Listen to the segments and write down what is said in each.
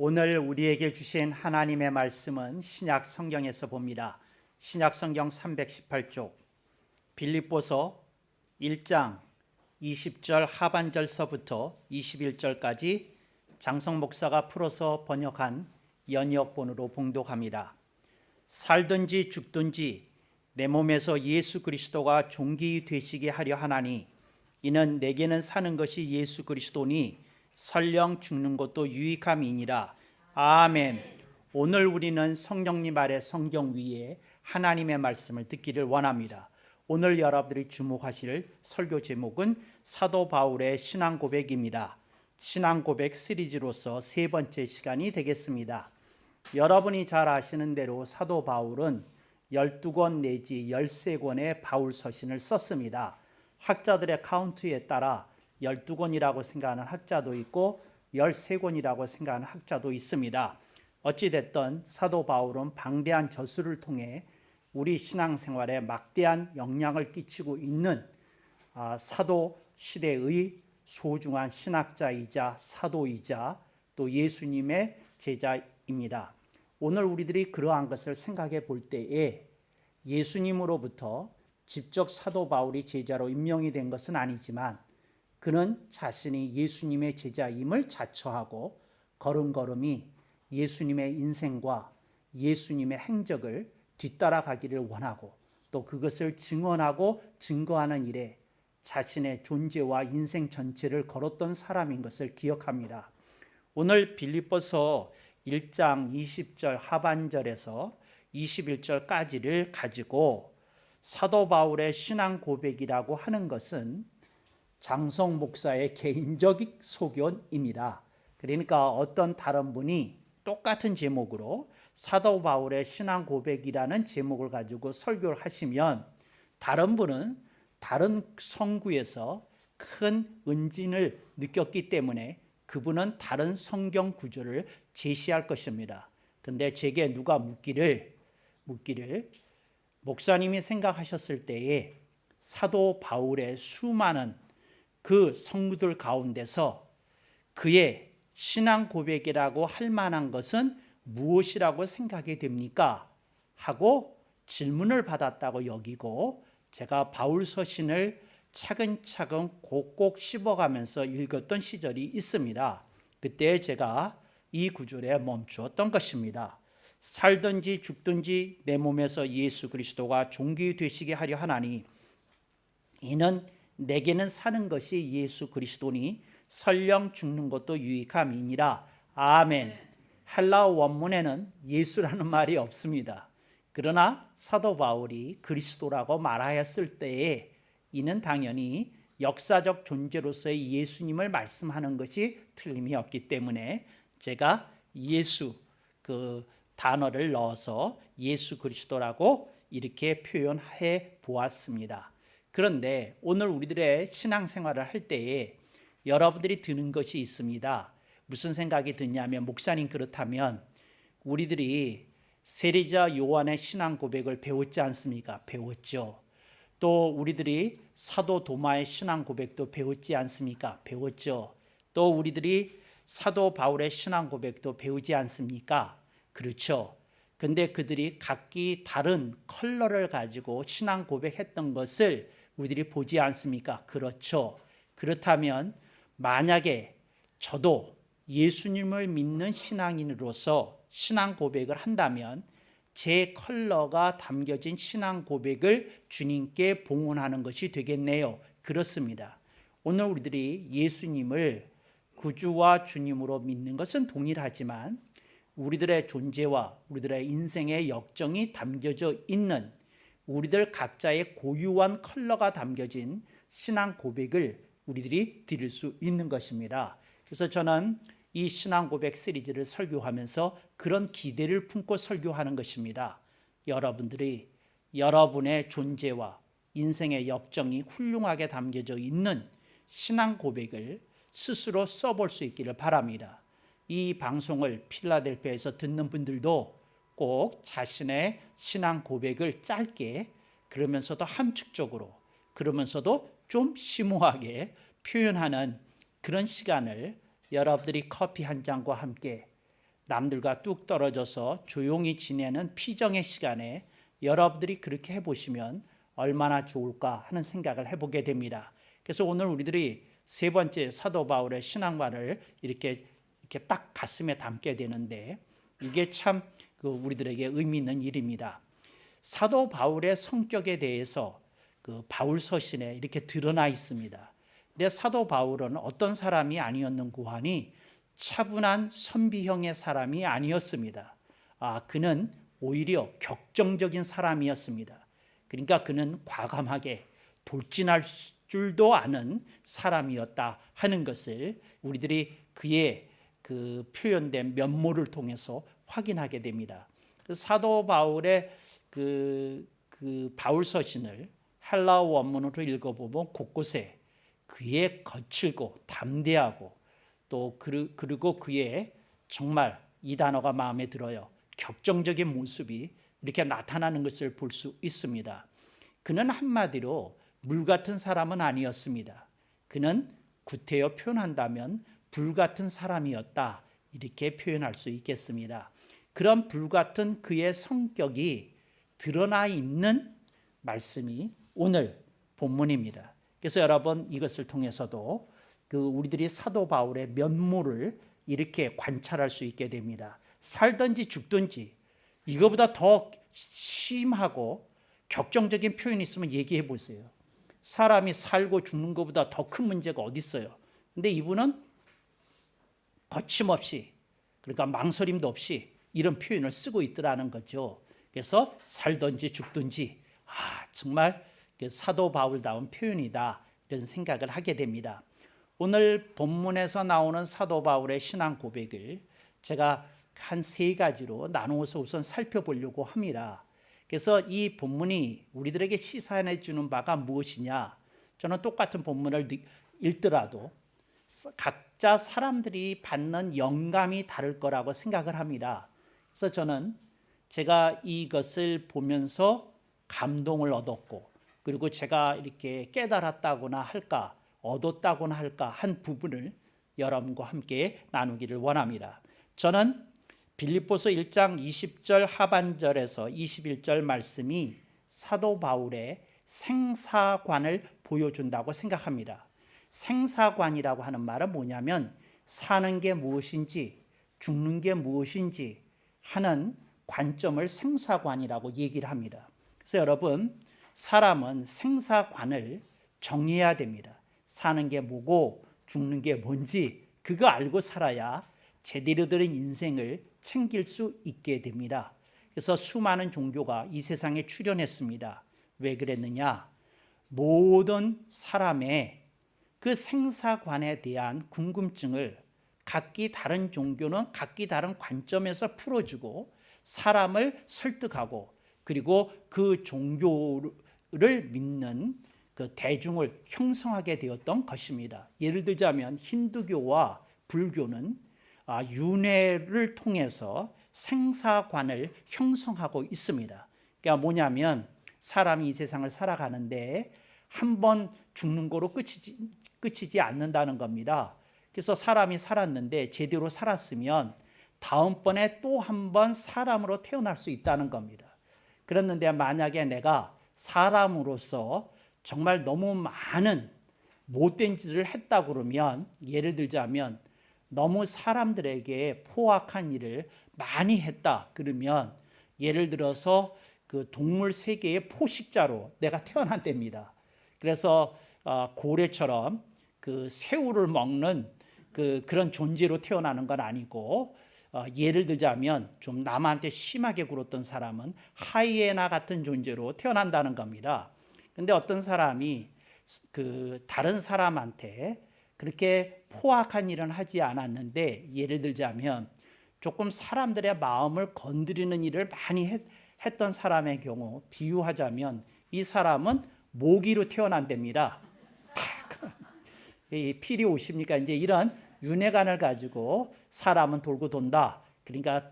오늘 우리에게 주신 하나님의 말씀은 신약 성경에서 봅니다. 신약 성경 318쪽 빌립보서 1장 20절 하반절서부터 21절까지 장성 목사가 풀어서 번역한 연이어본으로 봉독합니다. 살든지 죽든지 내 몸에서 예수 그리스도가 존귀 되시게 하려 하나니 이는 내게는 사는 것이 예수 그리스도니 설령 죽는 것도 유익함이니라. 아멘. 오늘 우리는 성령님 아래 성경 위에 하나님의 말씀을 듣기를 원합니다. 오늘 여러분들이 주목하실 설교 제목은 사도 바울의 신앙 고백입니다. 신앙 고백 시리즈로서 세 번째 시간이 되겠습니다. 여러분이 잘 아시는 대로 사도 바울은 12권 내지 13권의 바울 서신을 썼습니다. 학자들의 카운트에 따라 12권이라고 생각하는 학자도 있고 13권이라고 생각하는 학자도 있습니다. 어찌됐든 사도 바울은 방대한 저술을 통해 우리 신앙생활에 막대한 영향을 끼치고 있는 사도 시대의 소중한 신학자이자 사도이자 또 예수님의 제자입니다. 오늘 우리들이 그러한 것을 생각해 볼 때에 예수님으로부터 직접 사도 바울이 제자로 임명이 된 것은 아니지만 그는 자신이 예수님의 제자임을 자처하고 걸음걸음이 예수님의 인생과 예수님의 행적을 뒤따라가기를 원하고 또 그것을 증언하고 증거하는 일에 자신의 존재와 인생 전체를 걸었던 사람인 것을 기억합니다. 오늘 빌립보서 1장 20절 하반절에서 21절까지를 가지고 사도 바울의 신앙 고백이라고 하는 것은 장성 목사의 개인적 소견입니다. 그러니까 어떤 다른 분이 똑같은 제목으로 사도 바울의 신앙 고백이라는 제목을 가지고 설교를 하시면 다른 분은 다른 성구에서 큰 은진을 느꼈기 때문에 그분은 다른 성경 구절을 제시할 것입니다. 근데 제게 누가 묻기를 목사님이 생각하셨을 때에 사도 바울의 수많은 그 성구들 가운데서 그의 신앙 고백이라고 할 만한 것은 무엇이라고 생각이 됩니까? 하고 질문을 받았다고 여기고 제가 바울 서신을 차근차근 꼭꼭 씹어가면서 읽었던 시절이 있습니다. 그때 제가 이 구절에 멈추었던 것입니다. 살든지 죽든지 내 몸에서 예수 그리스도가 존귀 되시게 하려 하나니 이는 내게는 사는 것이 예수 그리스도니 설령 죽는 것도 유익함이니라. 아멘. 헬라어 원문에는 예수라는 말이 없습니다. 그러나 사도 바울이 그리스도라고 말하였을 때에 이는 당연히 역사적 존재로서의 예수님을 말씀하는 것이 틀림이 없기 때문에 제가 예수 그 단어를 넣어서 예수 그리스도라고 이렇게 표현해 보았습니다. 그런데 오늘 우리들의 신앙생활을 할 때에 여러분들이 드는 것이 있습니다. 무슨 생각이 드냐면 목사님 그렇다면 우리들이 세례자 요한의 신앙 고백을 배웠지 않습니까? 배웠죠. 또 우리들이 사도 도마의 신앙 고백도 배웠지 않습니까? 배웠죠. 또 우리들이 사도 바울의 신앙 고백도 배우지 않습니까? 그렇죠. 근데 그들이 각기 다른 컬러를 가지고 신앙 고백했던 것을 우리들이 보지 않습니까? 그렇죠. 그렇다면 만약에 저도 예수님을 믿는 신앙인으로서 신앙 고백을 한다면 제 컬러가 담겨진 신앙 고백을 주님께 봉헌하는 것이 되겠네요. 그렇습니다. 오늘 우리들이 예수님을 구주와 주님으로 믿는 것은 동일하지만 우리들의 존재와 우리들의 인생의 역정이 담겨져 있는 우리들 각자의 고유한 컬러가 담겨진 신앙 고백을 우리들이 드릴 수 있는 것입니다. 그래서 저는 이 신앙 고백 시리즈를 설교하면서 그런 기대를 품고 설교하는 것입니다. 여러분들이 여러분의 존재와 인생의 역정이 훌륭하게 담겨져 있는 신앙 고백을 스스로 써볼 수 있기를 바랍니다. 이 방송을 필라델피아에서 듣는 분들도 꼭 자신의 신앙 고백을 짧게 그러면서도 함축적으로 그러면서도 좀 심오하게 표현하는 그런 시간을 여러분들이 커피 한 잔과 함께 남들과 뚝 떨어져서 조용히 지내는 피정의 시간에 여러분들이 그렇게 해보시면 얼마나 좋을까 하는 생각을 해보게 됩니다. 그래서 오늘 우리들이 세 번째 사도 바울의 신앙과를 이렇게 딱 가슴에 담게 되는데 이게 참 우리들에게 의미 있는 일입니다. 사도 바울의 성격에 대해서 바울 서신에 이렇게 드러나 있습니다. 근데 사도 바울은 어떤 사람이 아니었는고 하니 차분한 선비형의 사람이 아니었습니다. 그는 오히려 격정적인 사람이었습니다. 그러니까 그는 과감하게 돌진할 줄도 아는 사람이었다 하는 것을 우리들이 그의 그 표현된 면모를 통해서 확인하게 됩니다. 사도 바울의 그 바울 서신을 헬라어 원문으로 읽어보면 곳곳에 그의 거칠고 담대하고 또 그리고 그의 정말 이 단어가 마음에 들어요. 격정적인 모습이 이렇게 나타나는 것을 볼 수 있습니다. 그는 한마디로 물 같은 사람은 아니었습니다. 그는 구태여 표현한다면 불 같은 사람이었다 이렇게 표현할 수 있겠습니다. 그런 불 같은 그의 성격이 드러나 있는 말씀이 오늘 본문입니다. 그래서 여러분 이것을 통해서도 우리들이 사도 바울의 면모를 이렇게 관찰할 수 있게 됩니다. 살든지 죽든지 이거보다 더 심하고 격정적인 표현이 있으면 얘기해 보세요. 사람이 살고 죽는 것보다 더 큰 문제가 어디 있어요? 근데 이분은 거침없이 그러니까 망설임도 없이 이런 표현을 쓰고 있더라는 거죠. 그래서 살든지 죽든지 정말 사도 바울다운 표현이다 이런 생각을 하게 됩니다. 오늘 본문에서 나오는 사도 바울의 신앙 고백을 제가 한 세 가지로 나누어서 우선 살펴보려고 합니다. 그래서 이 본문이 우리들에게 시사해 주는 바가 무엇이냐? 저는 똑같은 본문을 읽더라도 각자 사람들이 받는 영감이 다를 거라고 생각을 합니다. 그래서 저는 제가 이것을 보면서 감동을 얻었고 그리고 제가 이렇게 깨달았다거나 할까 얻었다거나 할까 한 부분을 여러분과 함께 나누기를 원합니다. 저는 빌립보서 1장 20절 하반절에서 21절 말씀이 사도 바울의 생사관을 보여준다고 생각합니다. 생사관이라고 하는 말은 뭐냐면 사는 게 무엇인지 죽는 게 무엇인지 하는 관점을 생사관이라고 얘기를 합니다. 그래서 여러분 사람은 생사관을 정해야 됩니다. 사는 게 뭐고 죽는 게 뭔지 그거 알고 살아야 제대로 된 인생을 챙길 수 있게 됩니다. 그래서 수많은 종교가 이 세상에 출현했습니다. 왜 그랬느냐? 모든 사람의 그 생사관에 대한 궁금증을 각기 다른 종교는 각기 다른 관점에서 풀어주고 사람을 설득하고 그리고 그 종교를 믿는 그 대중을 형성하게 되었던 것입니다. 예를 들자면 힌두교와 불교는 윤회를 통해서 생사관을 형성하고 있습니다. 그러니까 뭐냐면 사람이 이 세상을 살아가는데 한 번 죽는 거로 끝이지 않는다는 겁니다. 그래서 사람이 살았는데 제대로 살았으면 다음번에 또 한 번 사람으로 태어날 수 있다는 겁니다. 그랬는데 만약에 내가 사람으로서 정말 너무 많은 못된 짓을 했다 그러면 예를 들자면 너무 사람들에게 포악한 일을 많이 했다 그러면 예를 들어서 그 동물 세계의 포식자로 내가 태어난답니다. 그래서 고래처럼 그 새우를 먹는 그런 존재로 태어나는 건 아니고 예를 들자면 좀 남한테 심하게 굴었던 사람은 하이에나 같은 존재로 태어난다는 겁니다. 근데 어떤 사람이 그 다른 사람한테 그렇게 포악한 일은 하지 않았는데 예를 들자면 조금 사람들의 마음을 건드리는 일을 많이 했던 사람의 경우 비유하자면 이 사람은 모기로 태어난답니다. 필이 오십니까? 이제 이런 윤회관을 가지고 사람은 돌고 돈다. 그러니까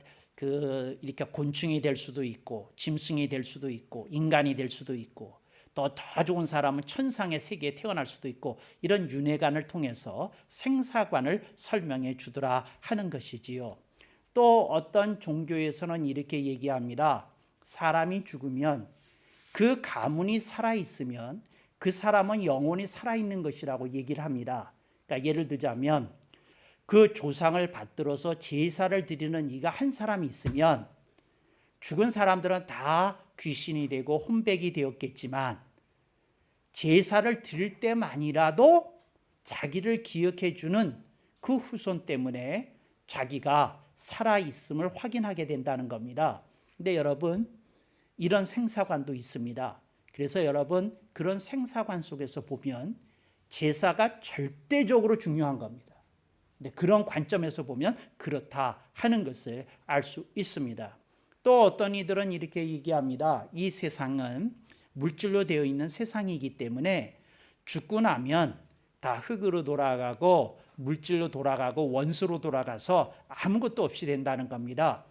이렇게 곤충이 될 수도 있고 짐승이 될 수도 있고 인간이 될 수도 있고 또 더 좋은 사람은 천상의 세계에 태어날 수도 있고 이런 윤회관을 통해서 생사관을 설명해 주더라 하는 것이지요. 또 어떤 종교에서는 이렇게 얘기합니다. 사람이 죽으면 그 가문이 살아있으면 그 사람은 영원히 살아있는 것이라고 얘기를 합니다. 그러니까 예를 들자면 그 조상을 받들어서 제사를 드리는 이가 한 사람이 있으면 죽은 사람들은 다 귀신이 되고 혼백이 되었겠지만 제사를 드릴 때만이라도 자기를 기억해 주는 그 후손 때문에 자기가 살아있음을 확인하게 된다는 겁니다. 근데 여러분, 이런 생사관도 있습니다. 그래서 여러분, 그런 생사관 속에서 보면 제사가 절대적으로 중요한 겁니다. 근데 그런 관점에서 보면 그렇다 하는 것을 알 수 있습니다. 또 어떤 이들은 이렇게 얘기합니다. 이 세상은 물질로 되어 있는 세상이기 때문에 죽고 나면 다 흙으로 돌아가고 물질로 돌아가고 원수로 돌아가서 아무것도 없이 된다는 겁니다.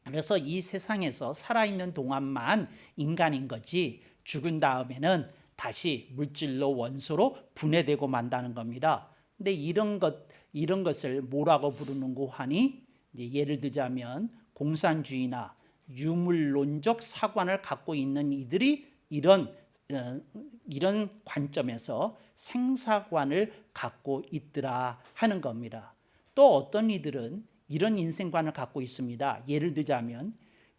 그래서 이 세상에서 살아있는 동안만 인간인 거지 죽은 다음에는 다시 물질로 원소로 분해되고 만다는 겁니다. 근데 이런 것을 뭐라고 부르는고 하니 예를 들자면 공산주의나 유물론적 사관을 갖고 있는 이들이 이런 관점에서 생사관을 갖고 있더라 하는 겁니다. 또 어떤 이들은 이런 인생관을 갖고 있습니다. 예를 들자면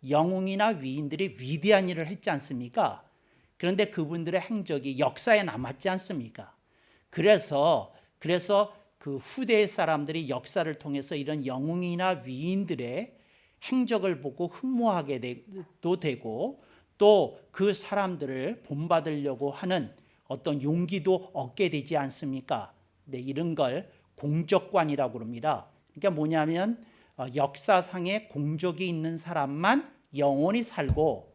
영웅이나 위인들이 위대한 일을 했지 않습니까? 그런데 그분들의 행적이 역사에 남았지 않습니까? 그래서 그 후대 사람들이 역사를 통해서 이런 영웅이나 위인들의 행적을 보고 흠모하게도 되고 또 그 사람들을 본받으려고 하는 어떤 용기도 얻게 되지 않습니까? 네, 이런 걸 공적관이라고 그럽니다. 그러니까 뭐냐면 역사상에 공적이 있는 사람만 영원히 살고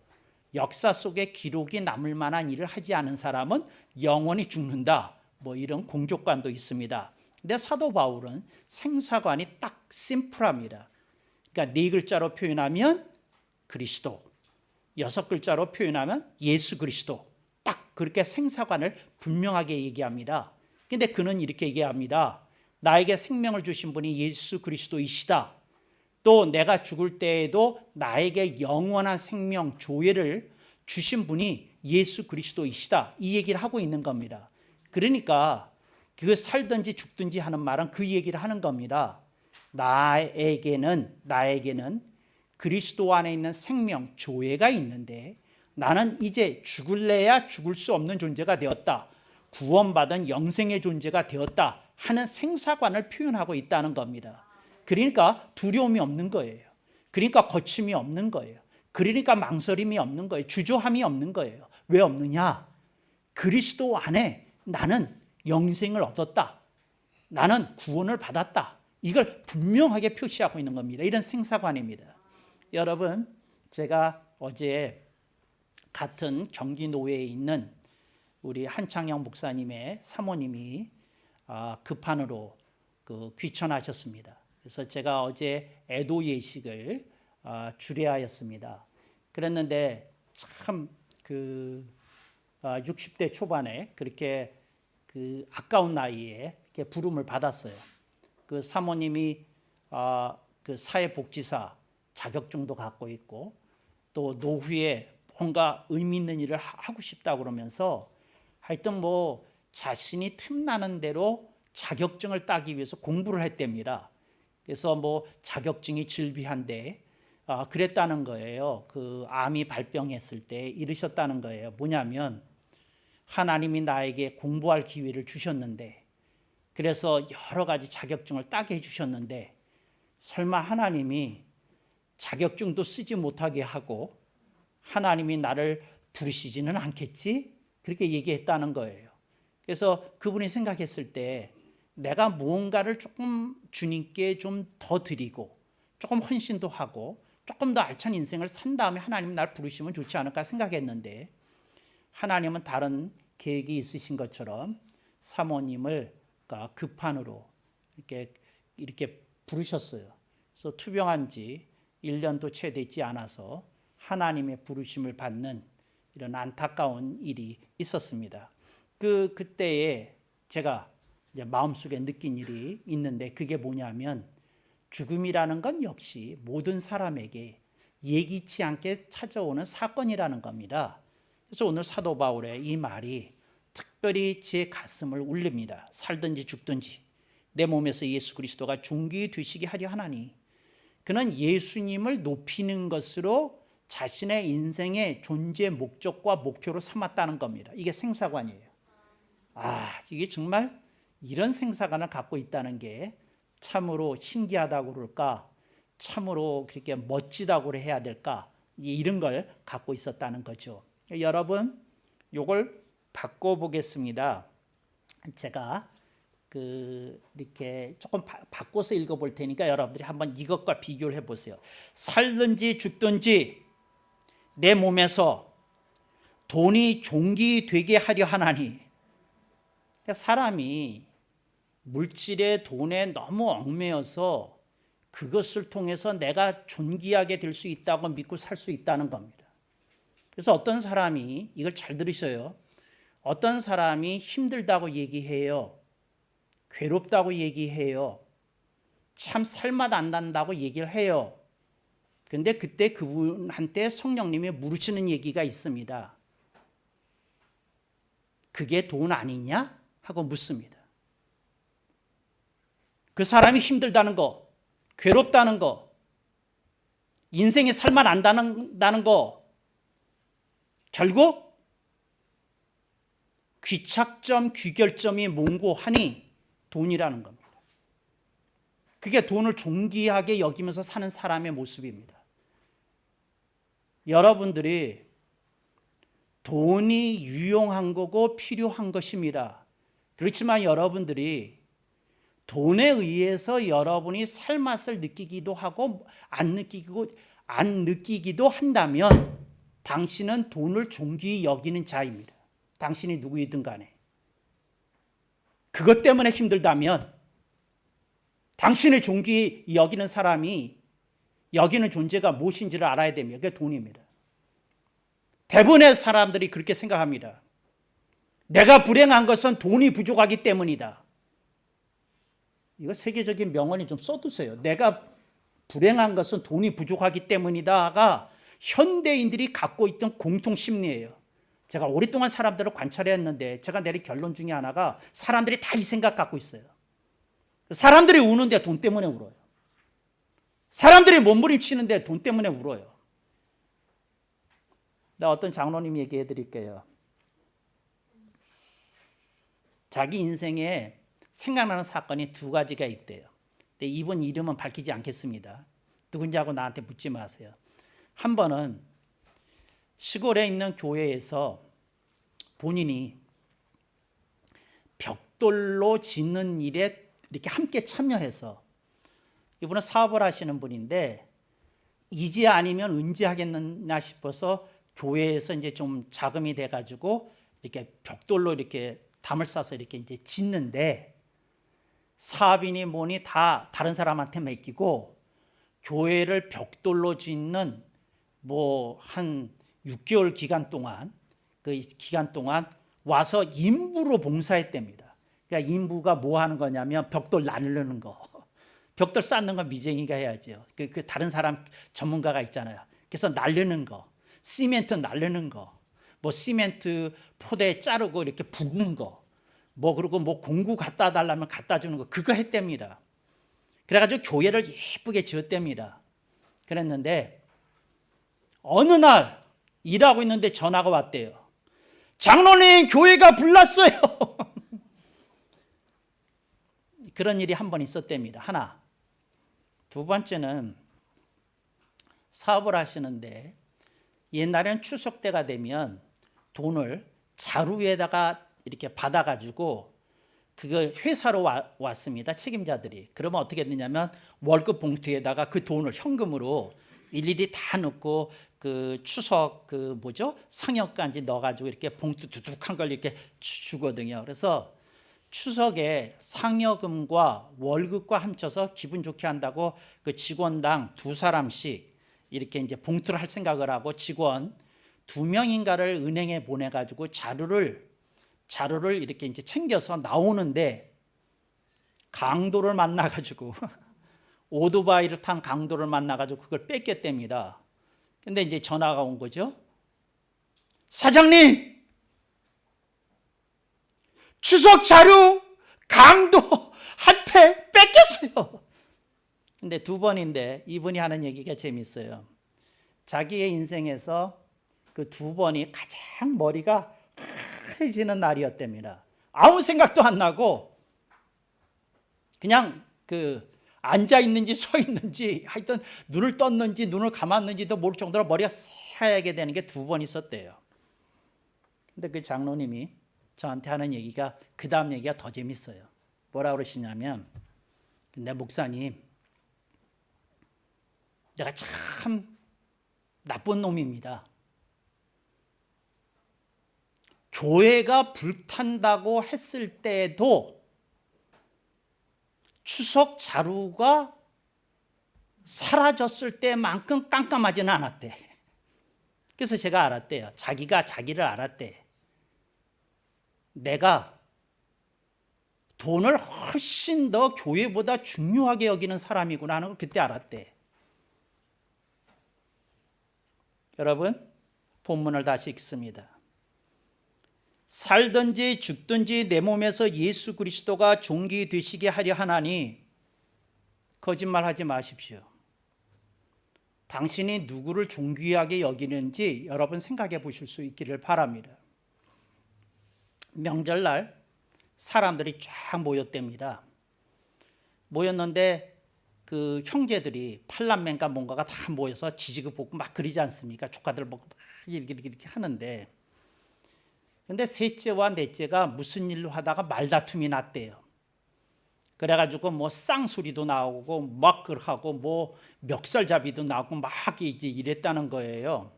역사 속에 기록이 남을 만한 일을 하지 않은 사람은 영원히 죽는다. 뭐 이런 공적관도 있습니다. 근데 사도 바울은 생사관이 딱 심플합니다. 그러니까 4글자로 표현하면 그리스도, 6글자로 표현하면 예수 그리스도, 딱 그렇게 생사관을 분명하게 얘기합니다. 근데 그는 이렇게 얘기합니다. 나에게 생명을 주신 분이 예수 그리스도이시다. 또 내가 죽을 때에도 나에게 영원한 생명 조회를 주신 분이 예수 그리스도이시다. 이 얘기를 하고 있는 겁니다. 그러니까 그 살든지 죽든지 하는 말은 그 얘기를 하는 겁니다. 나에게는 그리스도 안에 있는 생명 조회가 있는데 나는 이제 죽을래야 죽을 수 없는 존재가 되었다. 구원받은 영생의 존재가 되었다 하는 생사관을 표현하고 있다는 겁니다. 그러니까 두려움이 없는 거예요. 그러니까 거침이 없는 거예요. 그러니까 망설임이 없는 거예요. 주저함이 없는 거예요. 왜 없느냐? 그리스도 안에 나는 영생을 얻었다. 나는 구원을 받았다. 이걸 분명하게 표시하고 있는 겁니다. 이런 생사관입니다. 여러분, 제가 어제 같은 경기 노회에 있는 우리 한창영 목사님의 사모님이 급한으로 귀천하셨습니다. 그래서 제가 어제 애도 예식을 주례하였습니다. 그랬는데 참 60대 초반에 그렇게 아까운 나이에 이렇게 부름을 받았어요. 그 사모님이 그 사회복지사 자격증도 갖고 있고 또 노후에 뭔가 의미 있는 일을 하고 싶다 그러면서 하여튼 뭐 자신이 틈나는 대로 자격증을 따기 위해서 공부를 했답니다. 그래서 뭐 자격증이 질비한데 그랬다는 거예요. 그 암이 발병했을 때 이르셨다는 거예요. 뭐냐면 하나님이 나에게 공부할 기회를 주셨는데 그래서 여러 가지 자격증을 따게 해주셨는데 설마 하나님이 자격증도 쓰지 못하게 하고 하나님이 나를 부르시지는 않겠지? 그렇게 얘기했다는 거예요. 그래서 그분이 생각했을 때 내가 무언가를 조금 주님께 좀 더 드리고 조금 헌신도 하고 조금 더 알찬 인생을 산 다음에 하나님 날 부르시면 좋지 않을까 생각했는데 하나님은 다른 계획이 있으신 것처럼 사모님을 급한으로 이렇게 부르셨어요. 그래서 투병한 지 1년도 채 되지 않아서 하나님의 부르심을 받는 이런 안타까운 일이 있었습니다. 그때에 제가 이제 마음속에 느낀 일이 있는데 그게 뭐냐면 죽음이라는 건 역시 모든 사람에게 예기치 않게 찾아오는 사건이라는 겁니다. 그래서 오늘 사도 바울의 이 말이 특별히 제 가슴을 울립니다. 살든지 죽든지 내 몸에서 예수 그리스도가 존귀 되시게 하려 하나니 그는 예수님을 높이는 것으로 자신의 인생의 존재 목적과 목표로 삼았다는 겁니다. 이게 생사관이에요. 이게 정말 이런 생사관을 갖고 있다는 게 참으로 신기하다고 그럴까, 참으로 그렇게 멋지다고 해야 될까, 이런 걸 갖고 있었다는 거죠. 여러분, 이걸 바꿔보겠습니다. 제가 이렇게 조금 바꿔서 읽어볼 테니까 여러분들이 한번 이것과 비교를 해보세요. 살든지 죽든지 내 몸에서 돈이 존귀되게 하려 하나니. 사람이 물질에 돈에 너무 얽매여서 그것을 통해서 내가 존귀하게 될 수 있다고 믿고 살 수 있다는 겁니다. 그래서 어떤 사람이, 이걸 잘 들으셔요, 어떤 사람이 힘들다고 얘기해요, 괴롭다고 얘기해요, 참 살맛 안 난다고 얘기를 해요. 그런데 그때 그분한테 성령님이 물으시는 얘기가 있습니다. 그게 돈 아니냐? 하고 묻습니다. 그 사람이 힘들다는 거, 괴롭다는 거, 인생에 살맛 안 난다는 거, 결국 귀착점, 귀결점이 몽고하니 돈이라는 겁니다. 그게 돈을 존귀하게 여기면서 사는 사람의 모습입니다. 여러분들이 돈이 유용한 거고 필요한 것입니다. 그렇지만 여러분들이 돈에 의해서 여러분이 살맛을 느끼기도 하고 안 느끼기도 한다면 당신은 돈을 존귀히 여기는 자입니다. 당신이 누구이든 간에. 그것 때문에 힘들다면 당신을 존귀히 여기는 사람이 여기는 존재가 무엇인지를 알아야 됩니다. 그게 돈입니다. 대부분의 사람들이 그렇게 생각합니다. 내가 불행한 것은 돈이 부족하기 때문이다. 이거 세계적인 명언이 좀 써두세요. 내가 불행한 것은 돈이 부족하기 때문이다가 현대인들이 갖고 있던 공통 심리예요. 제가 오랫동안 사람들을 관찰했는데 제가 내린 결론 중에 하나가 사람들이 다 이 생각 갖고 있어요. 사람들이 우는데 돈 때문에 울어요. 사람들이 몸부림치는데 돈 때문에 울어요. 나 어떤 장로님 얘기해 드릴게요. 자기 인생에 생각나는 사건이 두 가지가 있대요. 근데 이분 이름은 밝히지 않겠습니다. 누군지 하고 나한테 묻지 마세요. 한 번은 시골에 있는 교회에서 본인이 벽돌로 짓는 일에 이렇게 함께 참여해서, 이분은 사업을 하시는 분인데 이제 아니면 언제 하겠나 싶어서 교회에서 이제 좀 자금이 돼가지고 이렇게 벽돌로 이렇게 담을 싸서 이렇게 이제 짓는데 사업이니 뭐니 다 다른 사람한테 맡기고 교회를 벽돌로 짓는 뭐 한 6개월 기간 동안 그 기간 동안 와서 인부로 봉사했답니다. 그러니까 인부가 뭐 하는 거냐면 벽돌 나르는 거, 벽돌 쌓는 건 미쟁이가 해야죠. 그 다른 사람 전문가가 있잖아요. 그래서 나르는 거, 시멘트 나르는 거, 뭐 시멘트 포대 자르고 이렇게 붓는 거, 뭐 그리고 뭐 공구 갖다 달라면 갖다 주는 거, 그거 했답니다. 그래가지고 교회를 예쁘게 지었답니다. 그랬는데 어느 날 일하고 있는데 전화가 왔대요. 장로님, 교회가 불났어요. 그런 일이 한 번 있었답니다. 하나. 두 번째는 사업을 하시는데 옛날에는 추석 때가 되면 돈을 자루에다가 이렇게 받아가지고 그거 회사로 왔습니다. 책임자들이. 그러면 어떻게 했느냐면 월급 봉투에다가 그 돈을 현금으로 일일이 다 넣고 그 추석 그 뭐죠? 상여까지 넣어가지고 이렇게 봉투 두둑한 걸 이렇게 주거든요. 그래서 추석에 상여금과 월급과 합쳐서 기분 좋게 한다고 그 직원당 2사람씩 이렇게 이제 봉투를 할 생각을 하고 직원 2명인가를 은행에 보내가지고 자루를 이렇게 이제 챙겨서 나오는데 강도를 만나가지고 오토바이를 탄 강도를 만나가지고 그걸 뺏겼답니다. 근데 이제 전화가 온 거죠. 사장님, 추석 자료 강도한테 뺏겼어요. 근데 두 번인데 이분이 하는 얘기가 재밌어요. 자기의 인생에서 그 두 번이 가장 머리가 하얘지는 날이었답니다. 아무 생각도 안 나고 그냥 앉아 있는지 서 있는지 하여튼 눈을 떴는지 눈을 감았는지도 모를 정도로 머리가 새하얗게 되는 게 두 번 있었대요. 근데 그 장로님이 저한테 하는 얘기가 그 다음 얘기가 더 재밌어요. 뭐라 그러시냐면, 근데 목사님, 내가 참 나쁜 놈입니다. 교회가 불탄다고 했을 때도 추석 자루가 사라졌을 때만큼 깜깜하지는 않았대. 그래서 제가 알았대요. 자기가 자기를 알았대. 내가 돈을 훨씬 더 교회보다 중요하게 여기는 사람이구나 하는 걸 그때 알았대. 여러분, 본문을 다시 읽습니다. 살든지 죽든지 내 몸에서 예수 그리스도가 종기 되시게 하려 하나니 거짓말하지 마십시오. 당신이 누구를 존귀하게 여기는지 여러분 생각해 보실 수 있기를 바랍니다. 명절날 사람들이 쫙 모였답니다. 모였는데 그 형제들이 팔남매인가 뭔가가 다 모여서 지지고 볶고 막 그러지 않습니까? 조카들 먹고 막 이렇게 하는데, 근데 셋째와 넷째가 무슨 일로 하다가 말다툼이 났대요. 그래가지고 뭐 쌍소리도 나오고 막 하고 뭐 멱살잡이도 나오고 막 이제 이랬다는 거예요.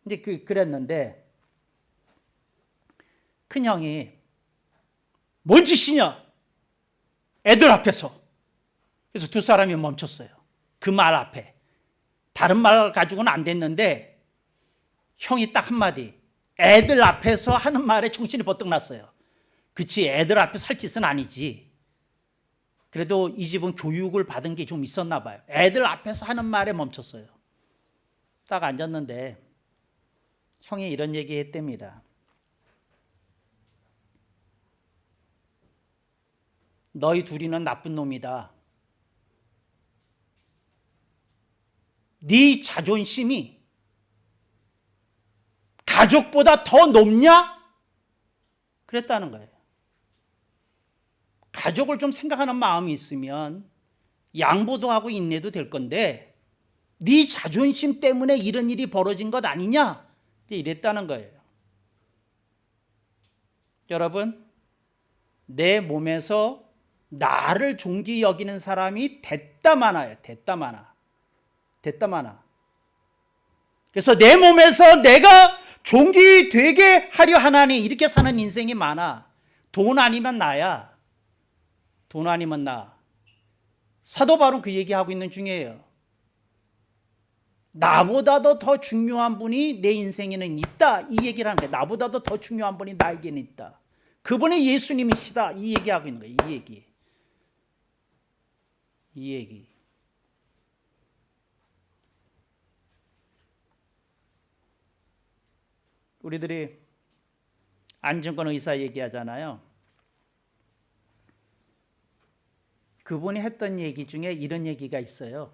근데 그랬는데 큰 형이 뭔 짓이냐? 애들 앞에서. 그래서 두 사람이 멈췄어요. 그 말 앞에. 다른 말 가지고는 안 됐는데 형이 딱 한마디. 애들 앞에서 하는 말에 정신이 버뜩 났어요. 그치, 애들 앞에서 할 짓은 아니지. 그래도 이 집은 교육을 받은 게 좀 있었나 봐요. 애들 앞에서 하는 말에 멈췄어요. 딱 앉았는데 형이 이런 얘기 했답니다. 너희 둘이는 나쁜 놈이다. 네 자존심이 가족보다 더 높냐? 그랬다는 거예요. 가족을 좀 생각하는 마음이 있으면 양보도 하고 인내도 될 건데 네 자존심 때문에 이런 일이 벌어진 것 아니냐? 이랬다는 거예요. 여러분, 내 몸에서 나를 존귀 여기는 사람이 됐다 많아요. 됐다 많아. 됐다 많아. 그래서 내 몸에서 내가 존귀 되게 하려 하나니 이렇게 사는 인생이 많아. 돈 아니면 나야. 돈 아니면 나. 사도 바울은 그 얘기하고 있는 중이에요. 나보다도 더 중요한 분이 내 인생에는 있다. 이 얘기를 하는 거예요. 나보다도 더 중요한 분이 나에게는 있다. 그분이 예수님이시다. 이 얘기하고 있는 거예요. 이 얘기. 이 얘기. 우리들이 안중근 의사 얘기하잖아요. 그분이 했던 얘기 중에 이런 얘기가 있어요.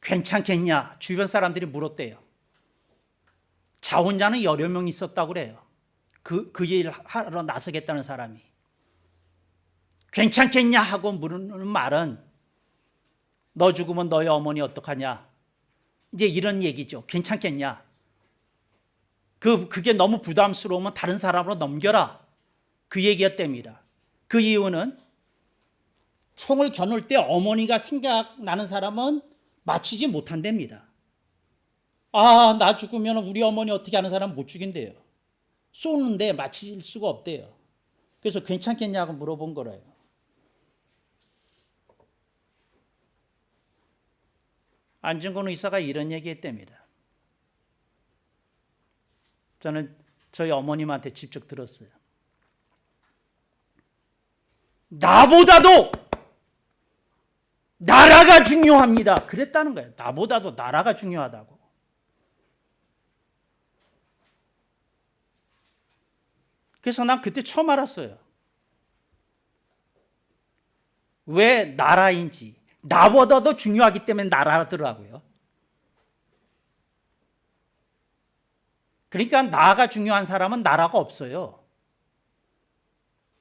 괜찮겠냐? 주변 사람들이 물었대요. 자원자는 여러 명 있었다고 그래요. 그 일을 하러 나서겠다는 사람이. 괜찮겠냐 하고 물는 말은 너 죽으면 너희 어머니 어떡하냐? 이제 이런 얘기죠. 괜찮겠냐? 그게 너무 부담스러우면 다른 사람으로 넘겨라. 그 얘기였답니다. 그 이유는 총을 겨눌 때 어머니가 생각나는 사람은 맞히지 못한답니다. 아, 나 죽으면 우리 어머니 어떻게 하는 사람 못 죽인대요. 쏘는데 맞힐 수가 없대요. 그래서 괜찮겠냐고 물어본 거래요. 안중근 의사가 이런 얘기 했답니다. 저는 저희 어머님한테 직접 들었어요. 나보다도 나라가 중요합니다. 그랬다는 거예요. 나보다도 나라가 중요하다고. 그래서 난 그때 처음 알았어요. 왜 나라인지. 나보다도 중요하기 때문에 나라더라고요. 그러니까 나가 중요한 사람은 나라가 없어요.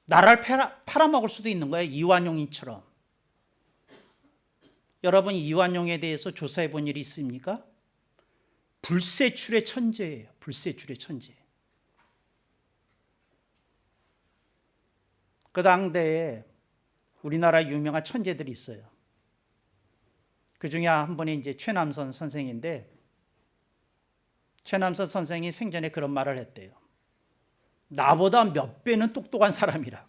나라를 팔아먹을 수도 있는 거예요. 이완용인처럼. 여러분 이완용에 대해서 조사해 본 일이 있습니까? 불세출의 천재예요. 불세출의 천재. 그 당대에 우리나라 유명한 천재들이 있어요. 그 중에 한 분이 이제 최남선 선생인데, 최남선 선생이 생전에 그런 말을 했대요. 나보다 몇 배는 똑똑한 사람이라고.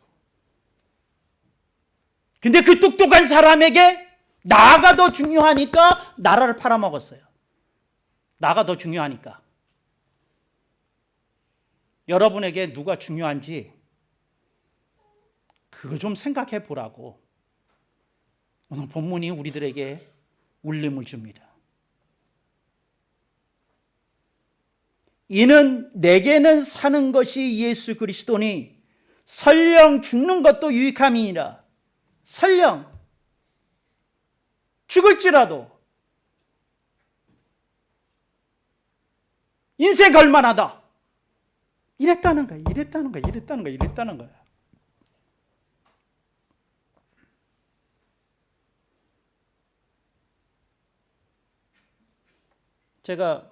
근데 그 똑똑한 사람에게 나가 더 중요하니까 나라를 팔아먹었어요. 나가 더 중요하니까. 여러분에게 누가 중요한지 그거 좀 생각해 보라고 오늘 본문이 우리들에게 울림을 줍니다. 이는 내게는 사는 것이 예수 그리스도니 설령 죽는 것도 유익함이니라. 설령 죽을지라도 인생 걸만하다. 이랬다는 거야. 이랬다는 거야. 이랬다는 거야. 이랬다는 거야. 제가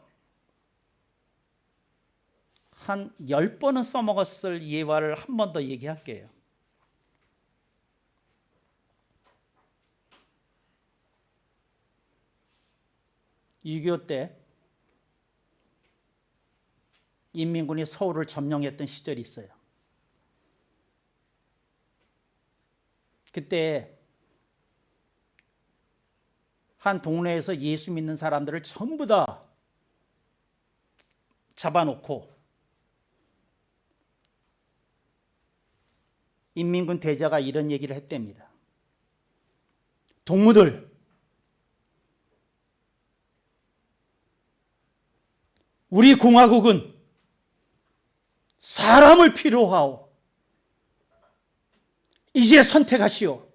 한 10번은 써먹었을 예화를 한 번 더 얘기할게요. (6.25) 때 인민군이 서울을 점령했던 시절이 있어요. 그때 한 동네에서 예수 믿는 사람들을 전부 다 잡아놓고 인민군 대자가 이런 얘기를 했답니다. 동무들, 우리 공화국은 사람을 필요하오. 이제 선택하시오.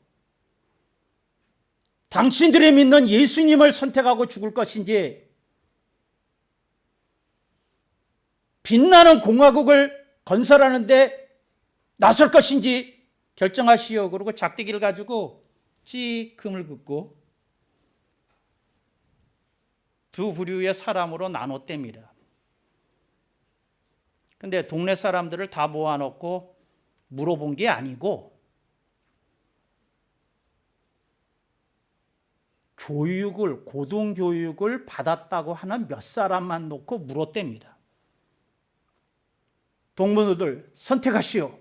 당신들이 믿는 예수님을 선택하고 죽을 것인지 빛나는 공화국을 건설하는 데 나설 것인지 결정하시오. 그리고 작대기를 가지고 찌 금을 긋고 두 부류의 사람으로 나눴답니다. 근데 동네 사람들을 다 모아놓고 물어본 게 아니고 고등교육을 받았다고 하는 몇 사람만 놓고 물었답니다. 동무들 선택하시오.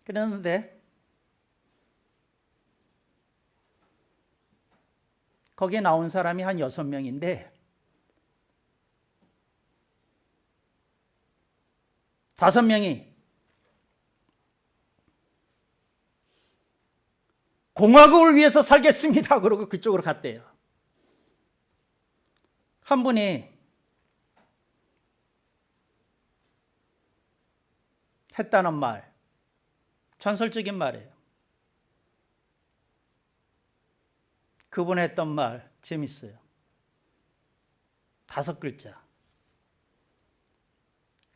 그랬는데 거기에 나온 사람이 한 6명인데 5명이 공화국을 위해서 살겠습니다. 그러고 그쪽으로 갔대요. 한 분이 했다는 말, 전설적인 말이에요. 그분이 했던 말 재밌어요. 5글자.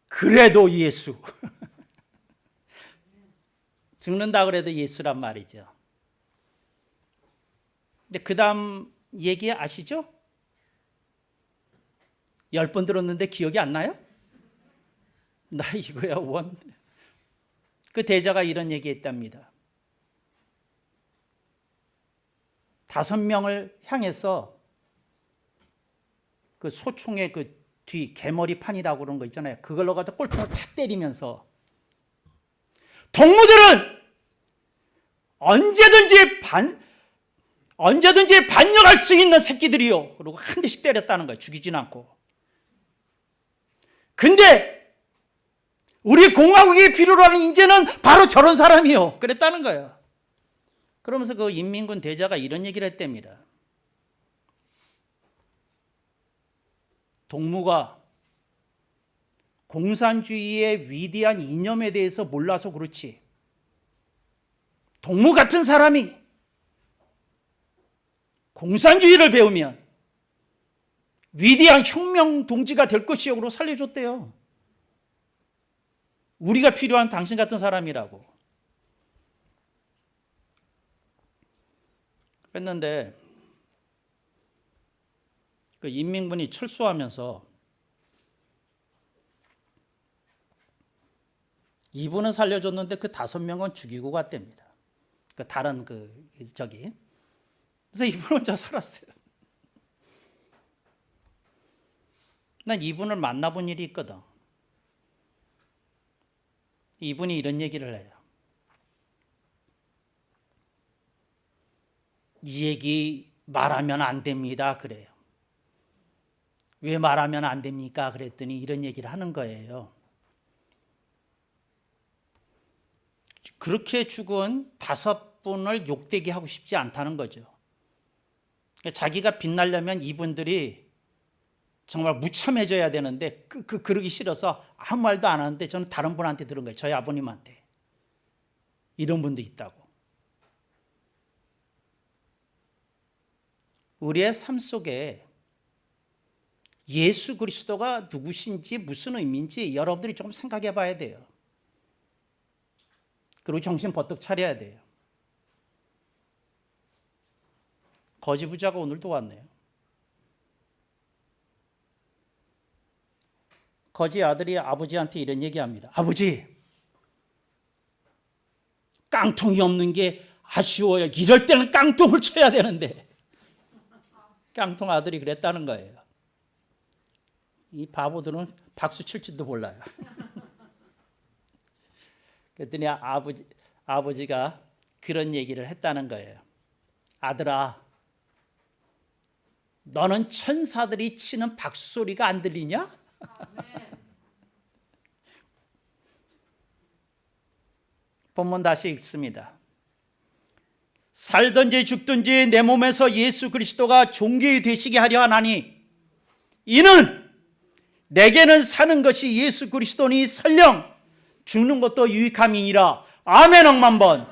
그래도 예수. 죽는다 그래도 예수란 말이죠. 근데 그 다음 얘기 아시죠? 10번 들었는데 기억이 안 나요? 나 이거야 원. 그 대자가 이런 얘기 했답니다. 5명을 향해서 그 소총의 그 뒤 개머리판이라고 그런 거 있잖아요. 그걸로 갖다 꼴통을 탁 때리면서 동무들은 언제든지 반역할 수 있는 새끼들이요. 그리고 한 대씩 때렸다는 거예요. 죽이진 않고. 근데 우리 공화국이 필요로 하는 인재는 바로 저런 사람이요. 그랬다는 거예요. 그러면서 그 인민군 대자가 이런 얘기를 했답니다. 동무가 공산주의의 위대한 이념에 대해서 몰라서 그렇지, 동무 같은 사람이 공산주의를 배우면 위대한 혁명 동지가 될 것이요로 살려줬대요. 우리가 필요한 당신 같은 사람이라고. 그랬는데 그 인민군이 철수하면서 이분은 살려줬는데 그 5명은 죽이고 갔답니다. 그 다른 저기. 그래서 이분 혼자 살았어요. 난 이분을 만나본 일이 있거든. 이분이 이런 얘기를 해요. 이 얘기 말하면 안 됩니다. 그래요. 왜 말하면 안 됩니까? 그랬더니 이런 얘기를 하는 거예요. 그렇게 죽은 5분을 욕되게 하고 싶지 않다는 거죠. 자기가 빛나려면 이분들이 정말 무참해져야 되는데 그러기 싫어서 아무 말도 안 하는데 저는 다른 분한테 들은 거예요. 저희 아버님한테. 이런 분도 있다고. 우리의 삶 속에 예수 그리스도가 누구신지 무슨 의미인지 여러분들이 조금 생각해 봐야 돼요. 그리고 정신 버뜩 차려야 돼요. 거지 부자가 오늘도 왔네요. 거지 아들이 아버지한테 이런 얘기합니다. 아버지, 깡통이 없는 게 아쉬워요. 이럴 때는 깡통을 쳐야 되는데. 깡통 아들이 그랬다는 거예요. 이 바보들은 박수 칠지도 몰라요. 그랬더니 아버지가 그런 얘기를 했다는 거예요. 아들아, 너는 천사들이 치는 박수 소리가 안 들리냐? 본문 다시 읽습니다. 살든지 죽든지 내 몸에서 예수 그리스도가 존귀 되시게 하려 하나니 이는 내게는 사는 것이 예수 그리스도니 설령 죽는 것도 유익함이니라. 아멘. 억만 번.